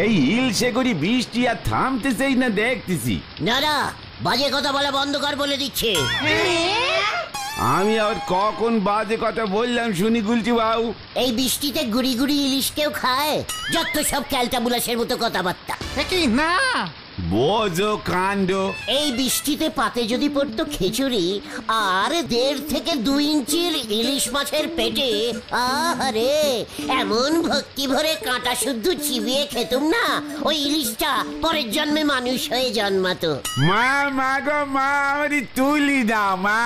এই ইলশে করি বৃষ্টি আর থামতেছেই না দেখতেছি। না না, বাজে কথা বলা বন্ধ কর বলে দিচ্ছে। আমি আর কখন বাজে কথা বললাম শুনি গুলছি বাবু? এই বৃষ্টিতে গুড়ি গুড়ি ইলিশ কেউ খায়? যত সব ক্যালটাবুলাসের মতো কথাবার্তা। কি না বোঝো কাণ্ড। এই বৃষ্টিতে পাতে যদি পড়তো খিচুড়ি আর 1.5 থেকে 2 ইঞ্চির ইলিশ মাছের পেটে, আরে এমন ভক্তি ভরে কাঁটা শুদ্ধ চিবিয়ে খেতুম না, ওই ইলিশটা পরের জন্মে মানুষ হয়ে জন্মাতো। মা মা গো মা, আমারই তুলি দাও মা।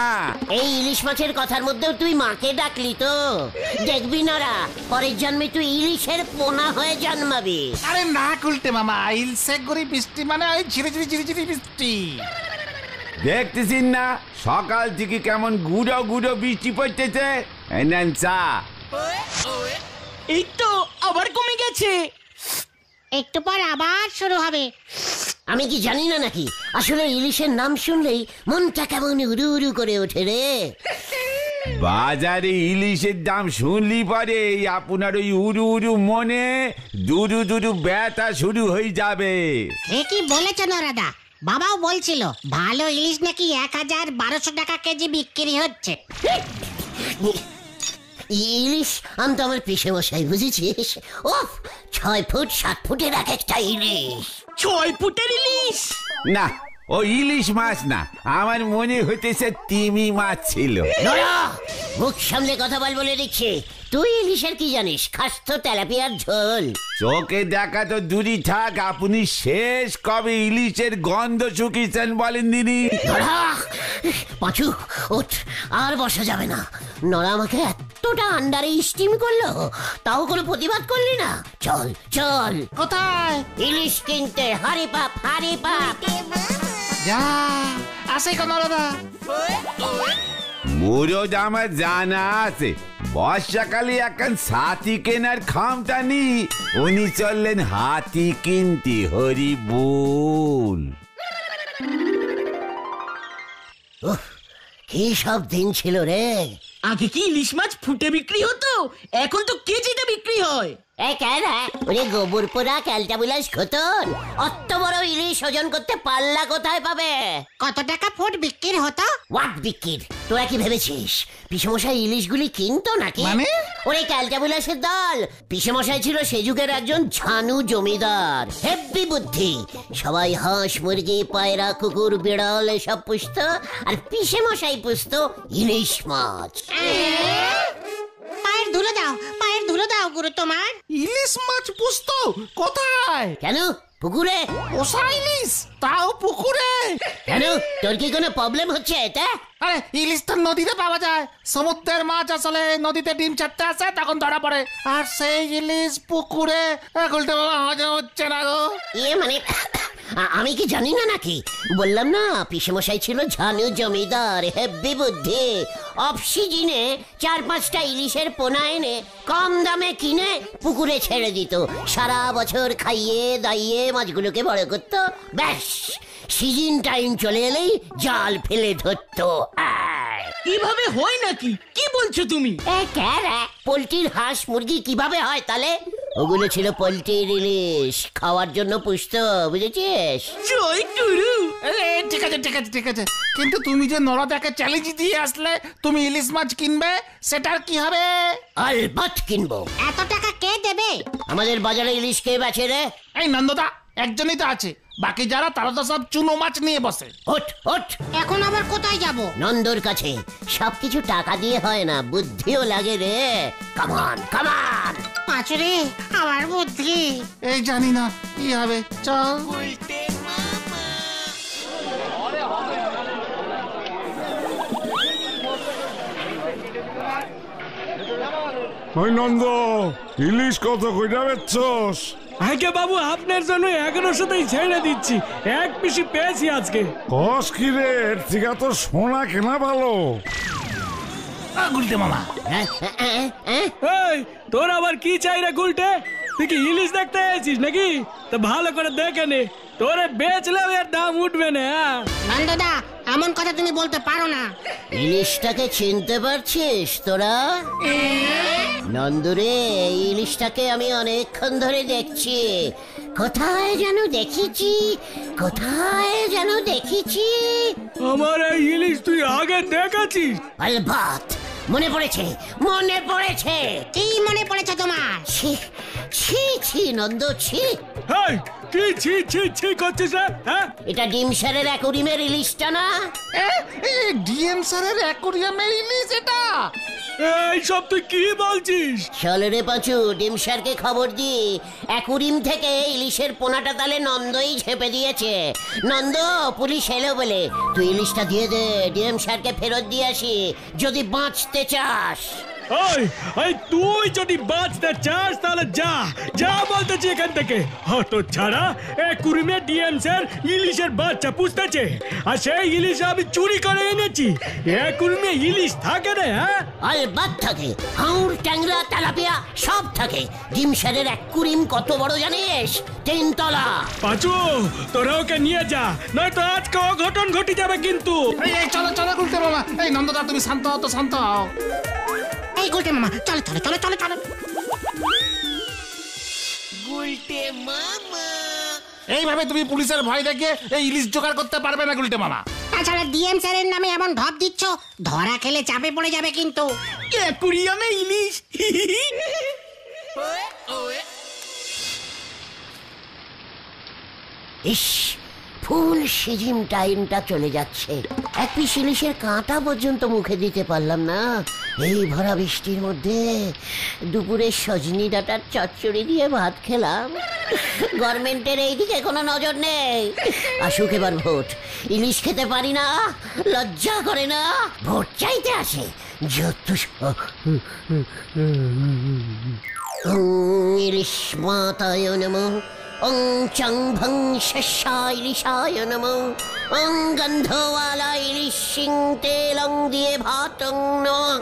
এই ইলিশ মাছের কথার মধ্যেও তুই মাকে ডাকলি তো? দেখবি না পরের জন্মে তুই ইলিশের পোনা হয়ে জন্মাবি। আরে না গুলটে মামা, ইলশে করি বৃষ্টি মানে ওই ঝিরি ঝিরি ঝিরি ঝিরি বৃষ্টি। দেখতেছিস না সকাল থেকে কেমন গুঁড়ো গুঁড়ো বৃষ্টি পড়তেছে। এই নেন চা। এই তো আবার কমে গেছে। একটু পর আবার শুরু হবে। আমি কি জানি না নাকি, আসলে ইলিশের নাম শুনলেই মনটা কেমন উড়ু উড়ু করে ওঠে রে। বাজারে ইলিশের দাম শুনলি পরে আপনার ওই উড়ু উড়ু মনে দুরু দুরু ব্যথা শুরু হয়ে যাবে। ঠিকই বলেছ নরাদা, বাবাও বলছিল ভালো ইলিশ নাকি 1000-1200 টাকা কেজি বিক্রি হচ্ছে। ইলিশ আনতো আমার পিসে মশাই, বুঝেছিস? ওফ, 6 ফুট 7 ফুটের এক একটা ইলিশ। 6 ফুটের ইলিশ? না, ও ইলিশ মাছ না, আমার মনে হইতেছে তিমি মাছ ছিল। মুখ সামলে কথা বল বলে দিচ্ছি। তুই ইলিশের কি জানিস? খাস তো তেলাপিয়ার ঝোল। চোখে দেখা তো দূরই থাক, আপনি শেষ কবে ইলিশের গন্ধ শুকিয়েছেন বলেন দিনি? পাঁচু ওঠ, আর বসা যাবে না। নড়া আমাকে এতটা আন্ডারে স্টিম করলো, তাও কোনো প্রতিবাদ করলি না। চল চল। কোথায়? ইলিশ কিনতে। হারি পাপ হারি পাপ। যা আসে কোন দাদা। মুরদ আমার জানা আছে, বর্ষাকালে এখন সাথী কেনার খামটা নি, উনি চললেন হাতি কিনতে। হরি বল। কি সব দিন ছিল রে। আগে কি ইলিশ মাছ ফুটে বিক্রি হতো, এখন তো কেজিতে বিক্রি হয়। ওরে গোবর পোড়া ক্যালটাবুলাস খতন, অত বড় ইলিশ ওজন করতে পাল্লা কোথায় পাবে? কত টাকা ফুট বিক্রি হতো? হোয়াট বিক্রি? তোরা কি ভেবেছিস পিসেমশাই ইলিশগুলি কিনতো নাকি? মানে? ওরে ক্যালটাবুলাসের দল, পিসেমশাই ছিল সে যুগের একজন ঝানু জমিদার। হেব্বি বুদ্ধি। সবাই হাঁস মুরগি পায়রা কুকুর বিড়াল এসব পুষতো, আর পিসেমশাই পুষতো ইলিশ মাছ। পায়ের ধুলো দাও, পায়ের ধুলো দাও গুরু তোমার। ইলিশ মাছ পুষতো কোথায়? কেন পুকুরে? পোষা ইলিশ, তাও পুকুরে? কেন, তোর কি কোনো প্রবলেম হচ্ছে এতে? আরে ইলিশ তো নদীতে পাওয়া যায়, সমুদ্রের মাছ আসলে নদীতে ডিম ছাড়তে আসে তখন ধরা পড়ে, আর সেই ইলিশ পুকুরে গুলটে বাবা হজম হচ্ছে না গো। মানে আমি কি জানি না নাকি? বললাম না পিসেমশাই ছিল ঝানু জমিদার, হেব্বি বুদ্ধি। অফ সিজনে 4-5টা ইলিশের পোনা এনে কম দামে কিনে পুকুরে ছেড়ে দিত। সারা বছর খাইয়ে দাইয়ে মাছগুলোকে বড় করত। ব্যাস, সিজন টাইম চলে এলেই জাল ফেলে ধরতো। কিভাবে হয় নাকি? কি বলছো তুমি? পোল্ট্রির হাঁস মুরগি কিভাবে হয় তাহলে? ওগুলো ছিল পোল্ট্রির ইলিশ, খাওয়ার জন্য পুষতো, বুঝেছিস? জয় গুরু। ঠিক আছে ঠিক আছে ঠিক আছে, কিন্তু তুমি যে নরদাকে চ্যালেঞ্জ দিয়ে আসলে তুমি ইলিশ মাছ কিনবে, সেটার কি হবে? আলবাত কিনবো। এত টাকা কে দেবে? আমাদের বাজারে ইলিশ কে বেচে রে? এই নন্দদা একজনই তো আছে, বাকি যারা তারা তো সব চুনো মাছ নিয়ে বসে। ওঠ ওঠ। এখন আবার কোথায় যাব? নন্দর কাছে। সবকিছু টাকা দিয়ে হয় না, বুদ্ধিও লাগে রে। কামান কামান। পাঁচুরে আমার বুদ্ধি। এই জানি না কি হবে, চল। ওই নন্দ, ইলিশ কত কইরা বেচছস? আগে বাবু আপনার জন্য 1100তেই ছেড়ে দিচ্ছি, এক পিসি পেয়েছি আজকে। কস কি রে, এর থেকে তো সোনা কেনা ভালো। গুলটে মামা, এই তোর আবার কি চাই রে গুলটে? তুই কি ইলিশ দেখতে এসেছিস নাকি? তো ভালো করে দেখে নে, তোরে বেচলেও এর দাম উঠবে না। নন্দদা এমন কথা তুমি বলতে পারো না। ইলিশটাকে চিনতে পারছিস তোরা? নন্দুরে, এই ইলিশটাকে আমি অনেকক্ষণ ধরে দেখছি। কোথায় যেন দেখেছি, কোথায় যেন দেখেছি। আমার এই ইলিশ তুই আগে দেখেছিস? আলবাত মনে পড়েছে, মনে পড়েছে। কি মনে পড়েছে তোমার? ছি ছি ছি নন্দ, ছি। হেই, কি ছি ছি ছি করছিস রে? হ্যাঁ, এটা ডিম স্যারের অ্যাকুরিয়ামের ইলিশটা না? ডিএম স্যারের অ্যাকোরিয়ামের ইলিশ এটা? এই সব তুই কি বলছিস? চল রে পাঁচু, ডিম স্যারকে খবর দি। অ্যাকুরিয়াম থেকে ইলিশের পোনাটা তাহলে নন্দই ঝেপে দিয়েছে। নন্দ, পুলিশ এলো বলে তুই ইলিশটা দিয়ে দে, ডিএম স্যারকে ফেরত দিয়ে আসি যদি বাঁচতে চাস। এই তুই যদি বাঁচতে চাস তাহলে যা যা বলতেছি এখান থেকে। হত ছাড়া অ্যাকুরিয়ামে ডিএম স্যার ইলিশের বাচ্চা পুষতেছে, আর সেই ইলিশ আমি চুরি করে এনেছি। অ্যাকুরিয়ামে ইলিশ থাকে রে? হ্যাঁ, আলবাত থাকে, হাউর, ট্যাংরা, তেলাপিয়া সব থাকে। ডিম স্যারের অ্যাকুরিয়াম কত বড় জানিস? 3 তলা। পাঁচু, তোরা ওকে নিয়ে যা, নয়তো আজকে অঘটন ঘটে যাবে কিন্তু। এই চলো চলো গুলটে মামা। এই নন্দদা তুমি শান্ত হও তো, শান্ত হও। এই গুলটে মামা, চলো চলো চলো চলো চলো। এইভাবে তুমি পুলিশের ভয় দেখিয়ে এই ইলিশ জোগাড় করতে পারবে না গুলটে মামা। তাছাড়া ডিএম স্যারের নামে এমন ঢপ দিচ্ছ, ধরা খেলে চাপে পড়ে যাবে কিন্তু। অ্যাকুরিয়ামে ইলিশ। ইস, ফুল সিজিম টাইমটা চলে যাচ্ছে, এক পিস ইলিশের কাঁটা পর্যন্ত মুখে দিতে পারলাম না। এই ভরা বৃষ্টির মধ্যে দুপুরে সজনি ডাঁটার চচ্চড়ি দিয়ে ভাত খেলাম। গভর্নমেন্টের এইদিকে কোনো নজর নেই। আসুক এবার ভোট, ইলিশ খেতে পারি না, লজ্জা করে না, ভোট চাইতে আসে যত ইলিশ মাতায় নমঃ, ওং চং ভং শস্যায় ইলিশায় নমঃ, ওং গন্ধওয়ালা ইলিশ সিং তেলং দিয়ে ভাতং নমঃ,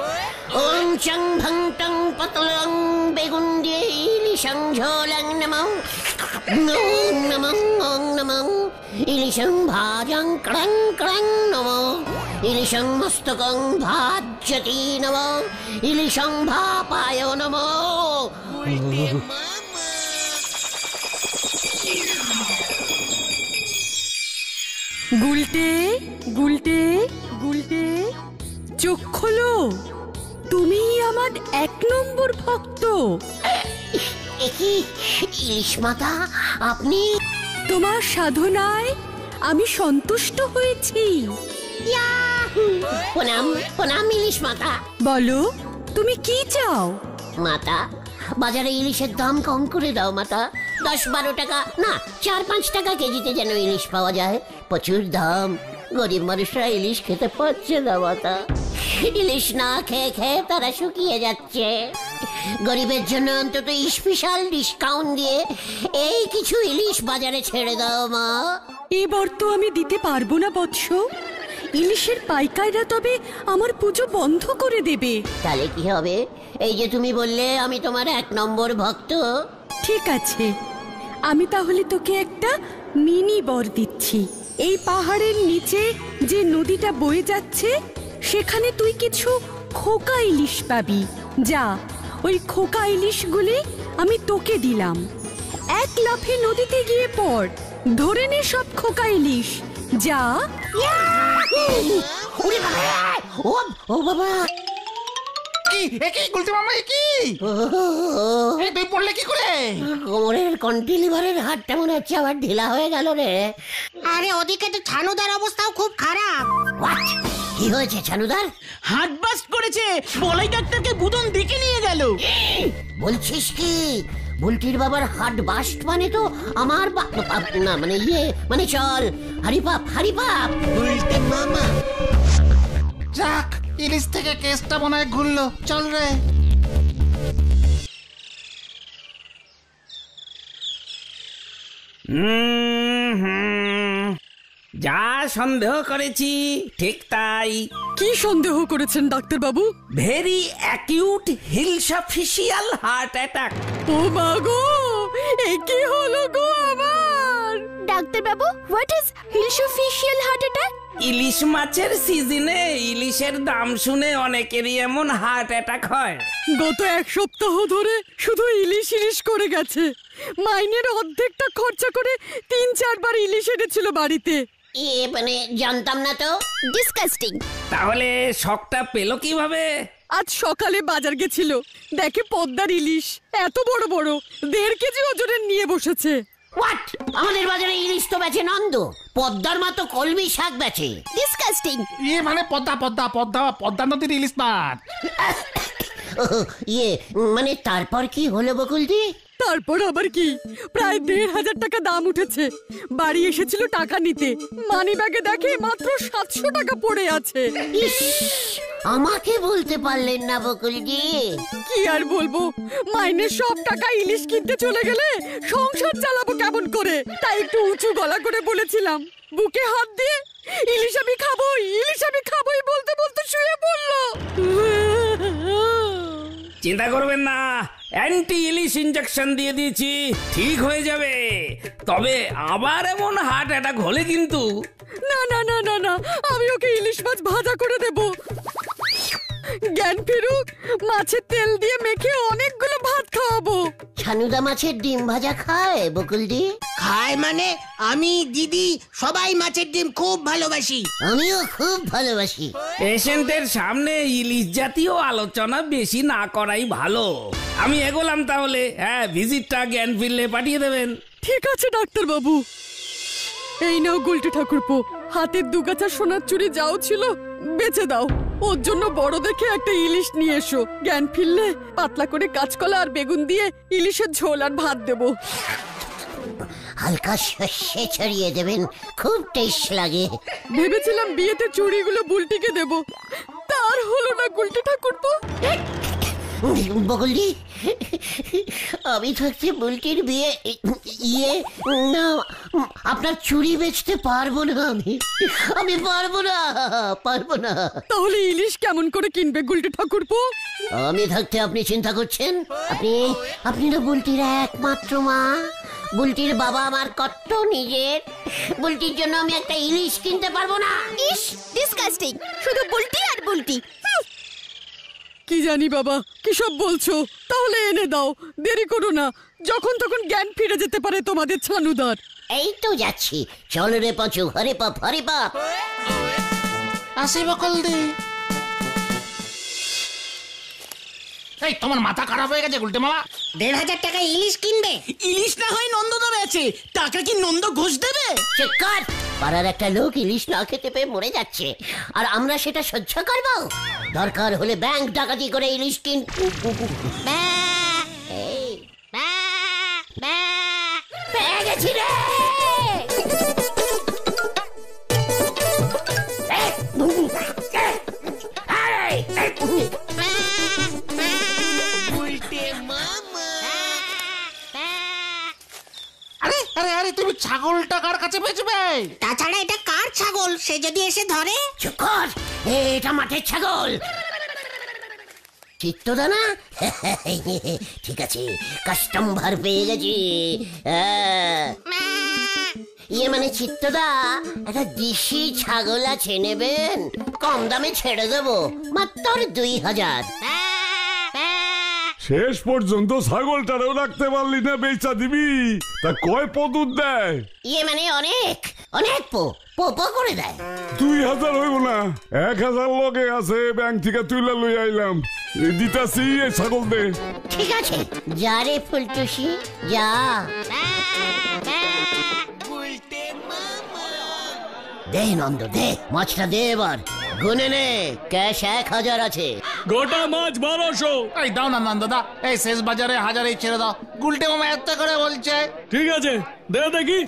ওং চং ভং টং পতলং বেগুন দিয়ে ইলিশং ঝোলং নমঃ, ওং নমঃ, ওং নমঃ ইলিশং ভাজং ক্রং ক্রং নমঃ, ইলিশং মস্তকং ভাজ্যতি নমঃ, ইলিশং ভাপায় নমঃ। গুলটে গুলটে গুলটে, চোখ খোলো, তুমি আমার 1 নম্বর ভক্ত। একই ইলিশ মাতা, আপনি? তোমার সাধনায় আমি সন্তুষ্ট হয়েছি। প্রণাম প্রণাম ইলিশ মাতা। বলো, তুমি কি চাও? মাতা, বাজারে ইলিশের দাম কম করে দাও মাতা। 10-12 টাকা না, 4-5 টাকা কেজিতে যেন ইলিশ পাওয়া যায়। প্রচুর দাম, গরিব মানুষরা ইলিশ খেতে পারছে না মাতা। ইলিশ না খেয়ে খেয়ে তারা শুকিয়ে যাচ্ছে। গরিবের জন্য অন্তত স্পেশাল ডিসকাউন্ট দিয়ে এই কিছু ইলিশ বাজারে ছেড়ে দাও মা। এবার তো আমি দিতে পারবো না বৎস। ইলিশের পাইকাররা তবে আমার পুজো বন্ধ করে দেবে। তাহলে কি হবে? এই যে তুমি বললে আমি তোমার 1 নম্বর ভক্ত। ঠিক আছে, আমি তাহলে তোকে একটা মিনি বর দিচ্ছি। এই পাহাড়ের নিচে যে নদীটা বয়ে যাচ্ছে, সেখানে তুই কিছু খোকা ইলিশ পাবি। যা, ওই খোকা ইলিশগুলি আমি তোকে দিলাম। 1 লাফে নদীতে গিয়ে পড়, ধরে নে সব খোকা ইলিশ। যা। ওরে বাবা, ও বাবা, কি একই গুলটে মামা, একই তুই পড়লে কি করে? কোমরের কন্টিলিভারের হাড়টা মনে হচ্ছে আবার ঢিলা হয়ে গেল রে। আরে ওদিকে তো ছানুদার অবস্থাও খুব খারাপ। হোয়াট? কি হয়েছে ছানুদার? হার্ট বাস্ট করেছে, বলাই ডাক্তারকে বুদন দেখে নিয়ে গেল। বলছিস কি? বুলটির বাবার হার্ট বাস্ট মানে তো আমার না, মানে চল হারিপাপ হারিপাপ। গুলটে মামা, যাক, ইলিশ থেকে কেসটা মনে হয় ঘুরলো। চল রে। যা সন্দেহ করেছি ঠিক তাই। কি সন্দেহ করেছেন ডাক্তার বাবু? ভেরি অ্যাকিউট হিলসাফিশিয়াল হার্ট অ্যাটাক। ও মা গো, এ কি হলো গো আমার? ডাক্তার বাবু, হোয়াট ইজ হিলসাফিশিয়াল হার্ট অ্যাটাক? ইলিশ মাছের সিজনে ইলিশের দাম শুনে অনেকেরই এমন হার্ট অ্যাটাক হয়। গত এক সপ্তাহ ধরে শুধু ইলিশ ইলিশ করে গেছে। মাইনের অর্ধেকটা খরচা করে 3-4 বার ইলিশ এনেছিল বাড়িতে। মানে জানতাম না তো। ডিসকাস্টিং। তাহলে শখটা পেল কিভাবে? আজ সকালে বাজার গেছিল, দেখে পদ্মার ইলিশ এত বড় বড় 1.5 কেজি ওজনের নিয়ে বসেছে। হোয়াট? আমাদের বাজারে ইলিশ তো বেচে নন্দ, পদ্মার মা তো কলমি শাক বেচে। ডিসকাস্টিং। মানে পদ্মা পদ্মা পদ্মা পদ্মা নদীর ইলিশ মাছ। মানে তারপর কি হলো বকুলদি? তারপর আবার কি, প্রায় 1,500 টাকা দাম উঠেছে। বাড়ি এসেছিল টাকা নিতে, মানি ব্যাগে দেখে মাত্র 700 টাকা পড়ে আছে। ইস, আমাকে বলতে পারলেন না বকুলদি? কি আর বলবো, মাইনের সব টাকা ইলিশ কিনতে চলে গেলে সংসার চালাবো কেমন করে? তাই একটু উঁচু গলা করে বলেছিলাম, বুকে হাত দিয়ে ইলিশ আমি খাবোই বলতে বলতে শুয়ে পড়লো। চিন্তা করবেন না, অ্যান্টি ইলিশ ইনজেকশন দিয়ে দিয়েছি, ঠিক হয়ে যাবে। তবে আবার এমন হার্ট অ্যাটাক হলে কিন্তু না না না না না, আমি ওকে ইলিশ মাছ ভাজা করে দেব। জ্ঞান ফিরুক, মাছের তেল দিয়ে মেখে অনেকগুলো ভাত খাওয়াবো। ছানুদা মাছের ডিম ভাজা খায় বকুলদি? খায় মানে আমি, দিদি সবাই মাছের ডিম খুব ভালোবাসি। আমিও খুব ভালোবাসি। পেশেন্টের সামনে ইলিশ জাতীয় আলোচনা বেশি না করাই ভালো। আমি এগোলাম তাহলে। হ্যাঁ, ভিজিটটা জ্ঞান ফিরলে পাঠিয়ে দেবেন। ঠিক আছে ডাক্তার বাবু। এই নাও গুলটি ঠাকুরপো, হাতের 2 গাছা সোনার চুড়ি যাও ছিল বেচে দাও। ওর জন্য বড় দেখে একটা ইলিশ নিয়ে এসো। জ্ঞান ফিরলে পাতলা করে কাঁচকলা আর বেগুন দিয়ে ইলিশের ঝোল আর ভাত দেবো। হালকা সর্ষে ছড়িয়ে দেবেন, খুব টেস্ট লাগে। ভেবেছিলাম বিয়েতে চুড়িগুলো বুলটিকে দেব, তার হলো না গুলটি ঠাকুরপো। বকুলদি, আমি থাকতে বুলটির বিয়ে না, আপনার চুড়ি বেচতে পারবো না। আমি পারবো না। তাহলে ইলিশ কেমন করে কিনবে গুলটি ঠাকুরপো? আমি থাকতে আপনি চিন্তা করছেন? আপনি না বুলটির একমাত্র মা। বুলটির বাবা আমার কত নিজের। বুলটির জন্য আমি একটা ইলিশ কিনতে পারবো না। ইস, ডিসকাস্টিং। শুধু বুলটি আর বুলটি। কি জানি বাবা, কি সব বলছো? তাহলে এনে দাও, দেরি করো না, যখন তখন জ্ঞান ফিরে যেতে পারে তোমাদের ছানুদার। এই তো যাচ্ছি, চল রে পাঁচু, হরে পাপ হরে পাপ। আসি বকুলদি। এই তোমার মাথা খারাপ হয়ে গেছে গুলটে মামা? 1,500 টাকা ইলিশ কিনবে? ইলিশ না হয় নন্দদা বেচে, টাকা কি নন্দ ঘোষ দেবে? চেকার, পাড়ার একটা লোক ইলিশ না খেতে পেয়ে মরে যাচ্ছে, আর আমরা সেটা সহ্য করব? দরকার হলে ব্যাংক ডাকাতি করে ইলিশ কিন। পেয়ে গেছি রে। আরে আরে আরে, তুমি ছাগলটা কার কাছে বেচবে? তাছাড়া এটা কার ছাগল, সে যদি এসে ধরে? চুপ কর, এটা মাঠের ছাগল। চিত্তদা না? ঠিক আছে, কাস্টমার পেয়ে গেছি। মানে চিত্তদা, একটা দেশি ছাগল আছে, নেবেন? কম দামে ছেড়ে দেবো, মাত্র 2,000। শেষ পর্যন্ত ছাগলটারও রাখতে পারলি না, বেচা দিবি? তা কয় পদুর দেয়? মানে অনেক অনেক পো করে দেয়। 2,000 হইব না, 1,000 লগে আছে, ব্যাংক থেকে তুইলা লই আইলাম, দিতাছি। এই ছাগল দে। ঠিক আছে, যা রে ফুলটুসি, যা। দে নন্দ, দে মাছটা, দে এবার। গুনে নে, ক্যাশ 1,000 আছে। গোটা মাছ 1200। এই দাও না নন্দদা, এই শেষ বাজারে 1000 ছেড়ে দাও। গুলটে মামা এত করে বলছে। ঠিক আছে, দে দেখি।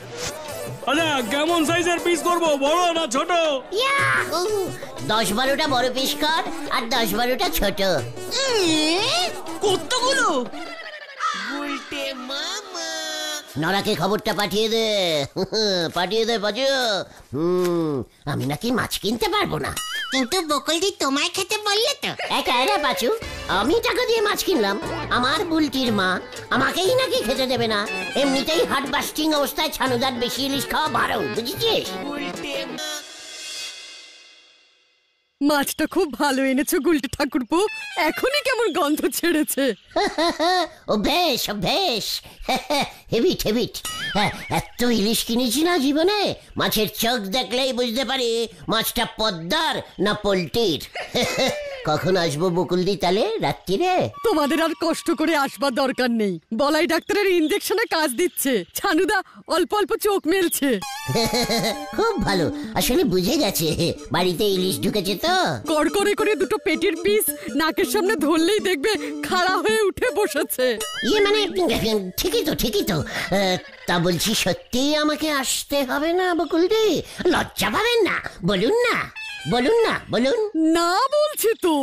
আচ্ছা, কেমন সাইজের পিস করবো, বড় না ছোট? 10-12টা বড় পিস কর, আর 10-12টা ছোট। কতগুলো? নরাকে খবরটা পাঠিয়ে দে। পাঠিয়ে দে পাচু। আমি নাকি মাছ কিনতে পারবো না। কিন্তু বকুলদি তোমায় খেতে বললে তো। একা পাচু, আমি টাকা দিয়ে মাছ কিনলাম, আমার বুলটির মা আমাকেই নাকি খেতে দেবে না। এমনিতেই হার্ট বাস্টিং অবস্থায় ছানুদার বেশি ইলিশ খাওয়া বারণ, বুঝেছিস? মাছটা খুব ভালো এনেছো গুলটে ঠাকুরপো, এখনই কেমন গন্ধ ছেড়েছে। অভ্যেস অভ্যেস, হেবিট হেবিট। এত ইলিশ কিনেছি না জীবনে, মাছের চোখ দেখলেই বুঝতে পারি মাছটা পদ্মার না পোল্ট্রির। কখন আসবো বকুলদি তালে রাত্রিরে? তোমাদের আর কষ্ট করে আসবার দরকার নেই, বলাই ডাক্তারের ইনজেকশনে কাজ দিচ্ছে, ছানুদা অল্প অল্প চোখ মেলছে। খুব ভালো, আসলে বুঝে গেছে বাড়িতে ইলিশ ঢুকেছে তো। কড়কড়ে করে দুটো পেটির পিস নাকের সামনে ধরলেই দেখবে খাড়া হয়ে উঠে বসেছে। ইয়ে মানে ঠিকই তো ঠিকই তো। তা বলছি সত্যিই আমাকে আসতে হবে না বকুলদি? লজ্জা পাবেন না, বলুন না বলুন না বলুন। না বলছি তো,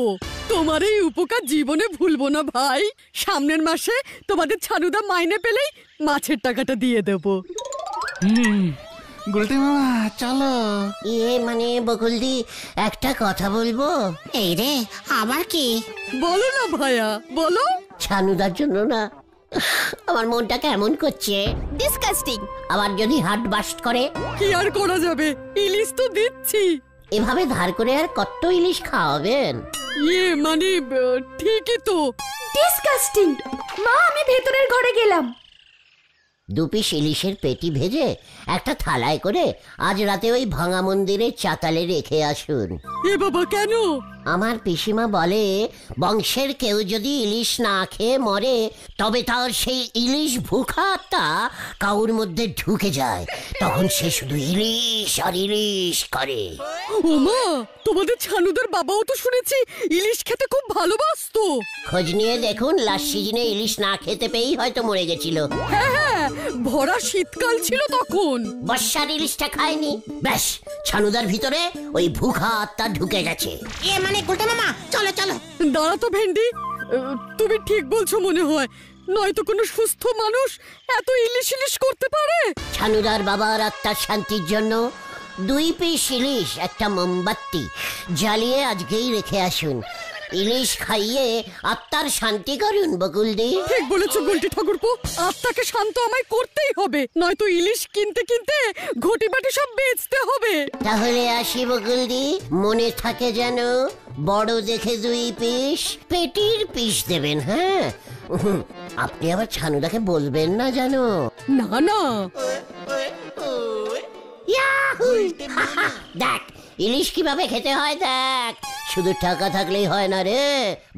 তোমার এই উপকার জীবনে ভুলবো না ভাই। সামনের মাসে তোমাদের ছানুদা মাইনে পেলেই মাছের টাকাটা দিয়ে দেবো। গুলটে মামা চলো। ইয়ে মানে বকুলদি একটা কথা বলবো। এই রে, আবার কি? বলো না ভাইয়া বলো। ছানুদার জন্য না আমার মনটা কেমন করছে। ডিসকাস্টিং। আবার যদি হার্ট বাস্ট করে? কি আর করা যাবে, ইলিশ তো দিচ্ছি। এভাবে ধার করে আর কত ইলিশ খাওয়াবেন? ইয়ে মানে ঠিকই তো। ডিসকাস্টিং। মা আমি ভেতরের ঘরে গেলাম। 2 পিস ইলিশের পেটি ভেজে একটা থালায় করে আজ রাতে ওই ভাঙা মন্দিরের চাতালে রেখে আসুন। এ বাবা কেন? আমার পিসিমা বলে বংশের কেউ যদি ইলিশ না খেয়ে মরে তবে তার সেই ইলিশ ভুখাটা কাউর মধ্যে ঢুকে যায়, তখন সে শুধু ইলিশ আর ইলিশ করে। ওমা, তোমাদের ছানুদার বাবাও তো শুনেছি ইলিশ খেতে খুব ভালোবাসতো। খোঁজ নিয়ে দেখুন, লাস্ট সিজনে ইলিশ না খেতে পেয়েই হয়তো মরে গেছিল। হ্যাঁ, ভরা শীতকাল ছিল তখন। বর্ষার ইলিশটা খায়নি, ব্যাস ছানুদার ভিতরে ওই ভুখা আত্মা ঢুকে গেছে। এ মানে গুলটে মামা চলো চলো। দাঁড়া তো ভেন্ডি, তুমি ঠিক বলছো মনে হয়, নয়তো কোনো সুস্থ মানুষ এত ইলিশ ইলিশ করতে পারে? ছানুদার বাবার আত্মার শান্তির জন্য 2 পিস ইলিশ একটা মোমবাতি জ্বালিয়ে আজকেই রেখে আসুন। ইলিশ খাইয়ে আত্মার শান্তি করুন বকুলদি। ঠিক বলেছো গুলটি ঠাকুরপো, আত্মাকে শান্ত আমায় করতেই হবে, নয়তো ইলিশ কিনতে কিনতে ঘটি বাটি সব বেচতে হবে। তাহলে আসি বকুলদি, মনে থাকে যেন বড় দেখে 2 পিস পেটির পিস দেবেন। হ্যাঁ, আপনি আবার ছানুদাকে বলবেন না জানো। না না। দেখ ইলিশ কিভাবে খেতে হয় দেখ। শুধু টাকা থাকলেই হয় না রে,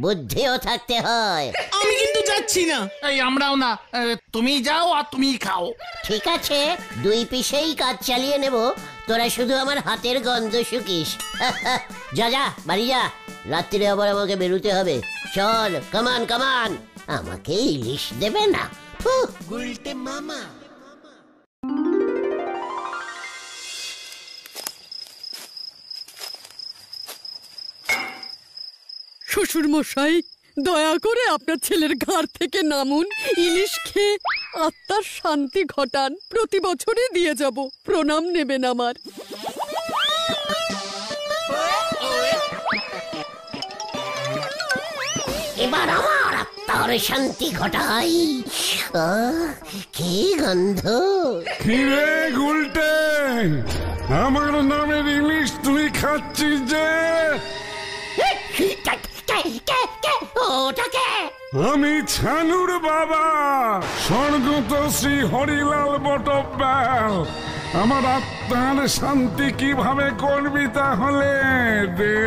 বুদ্ধিও থাকতে হয়। আমি কিন্তু যাচ্ছি না। এই আমরাও না, তুমি যাও আর তুমি খাও। ঠিক আছে, 2 পিসেই কাজ চালিয়ে নেব, তোরা শুধু আমার হাতের গন্ধ শুকিস। যা যা বাড়ি যা, রাত্রিরে আবার আমাকে বেরোতে হবে। চল কামান কামান, আমাকে ইলিশ দেবে না। গুলটে মামা। শ্বশুর মশাই, দয়া করে আপনার ছেলের ঘাড় থেকে নামুন, ইলিশ খেয়ে আত্মার শান্তি ঘটান। প্রতি বছরই দিয়ে যাব, প্রণাম নেবেন আমার। এবার আমার আত্মার শান্তি ঘটাই। কি গন্ধ! কিরে গুলটে, আমার নামের ইলিশ তুই খাচ্ছিস যে? ওটাকে আমি ছানুর বাবা, স্বর্গত শ্রী হরিলাল বটব্যাল। আমার আত্মার শান্তি কিভাবে করবি তাহলে? দে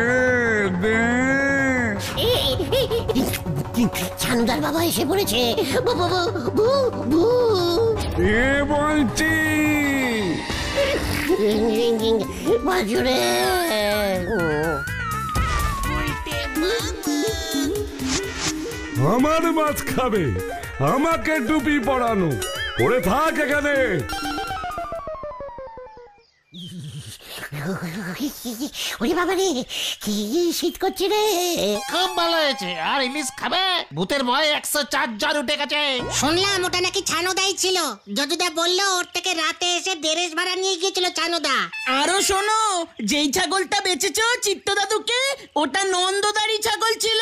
দে। ছানুদার বাবা এসে পড়েছে। এ বলছি বাজুরে। আমার মাছ খাবে, আমাকে টুপি পরানো, পড়ে থাক এখানে। ওরে বাবা রে, কি শীত করছে রে। খুব ভালো হয়েছে। আর ইলিশ খাবে? ভূতের ভয়ে 104 জ্বর উঠে গেছে। শুনলাম ওটা নাকি ছানুদাই ছিল। যদুদা বললো ওর থেকে রাতে এসে দেরেশ ভাড়া নিয়ে গিয়েছিল ছানুদা। আরো শোনো, যেই ছাগলটা বেচেছো চিত্ত দাদুকে, ওটা নন্দদারি ছাগল ছিল।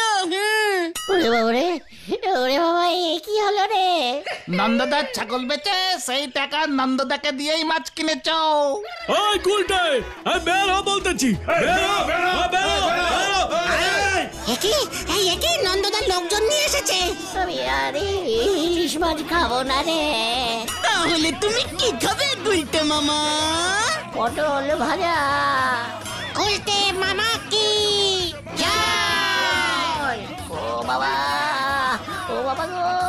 ওরে বাবা রে, ওরে বাবা এ কি হলো রে? নন্দদার ছাগল বেচে সেই টাকা নন্দদাকে দিয়েই মাছ কিনেছ। ওই গুলটে বের হ বলতেছি, বের হ, বের হ। একে নন্দদার লোকজন নিয়ে এসেছে। আমি আরে ইলিশ মাছ খাবো না রে। তাহলে তুমি কি খাবে গুলটে মামা? পটল ভাজা। গুলটে মামা কি ও বাবা গো